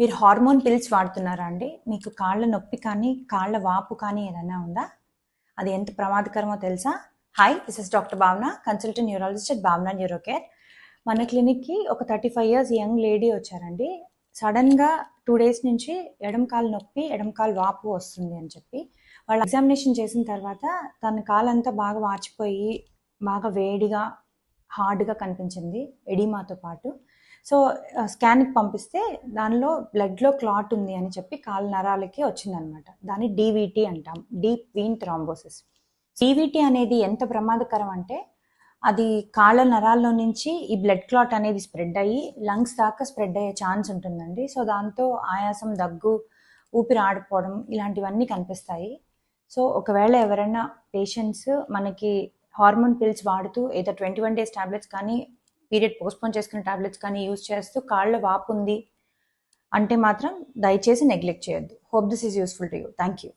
మీరు hormone pills వాడుతున్నారా అండి? మీకు కాళ్ళ నొప్పి కానీ కాళ్ళ వాపు కానీ ఏదైనా ఉందా? అది ఎంత ప్రమాదకరమో తెలుసా? హాయ్, దిస్ ఇస్ డాక్టర్ భావన, కన్సల్టెంట్ న్యూరాలజిస్ట్ అట్ భావన న్యూరోకేర్. మన క్లినిక్కి ఒక 35 ఇయర్స్ యంగ్ లేడీ వచ్చారండి. సడన్గా 2 days నుంచి ఎడమ కాలు నొప్పి, ఎడమ కాలు వాపు వస్తుంది అని చెప్పి వాళ్ళు ఎగ్జామినేషన్ చేసిన తర్వాత తన కాలంతా బాగా వాచిపోయి బాగా వేడిగా హార్డ్గా కనిపించింది ఎడిమాతో పాటు. సో స్కాన్కి పంపిస్తే దానిలో బ్లడ్లో క్లాట్ ఉంది అని చెప్పి కాళ్ళ నరాలకి వచ్చిందనమాట. దాన్ని డీవీటీ అంటాం, డీప్ వీన్ థ్రాంబోసిస్. డీవీటీ అనేది ఎంత ప్రమాదకరం అంటే అది కాళ్ళ నరాల్లో నుంచి ఈ బ్లడ్ క్లాట్ అనేది స్ప్రెడ్ అయ్యి లంగ్స్ దాకా స్ప్రెడ్ అయ్యే ఛాన్స్ ఉంటుందండి. సో దాంతో ఆయాసం, దగ్గు, ఊపిరి ఆడిపోవడం ఇలాంటివన్నీ కనిపిస్తాయి. సో ఒకవేళ ఎవరైనా పేషెంట్స్ మనకి హార్మోన్ పిల్స్ వాడుతూ ఏదో 21 days టాబ్లెట్స్ కానీ పీరియడ్ పోస్ట్పోన్ చేసుకున్న టాబ్లెట్స్ కానీ యూజ్ చేస్తూ కాళ్ళ వాపు ఉంది అంటే మాత్రం దయచేసి నెగ్లెక్ట్ చేయొద్దు. Hope this is useful to you. Thank you.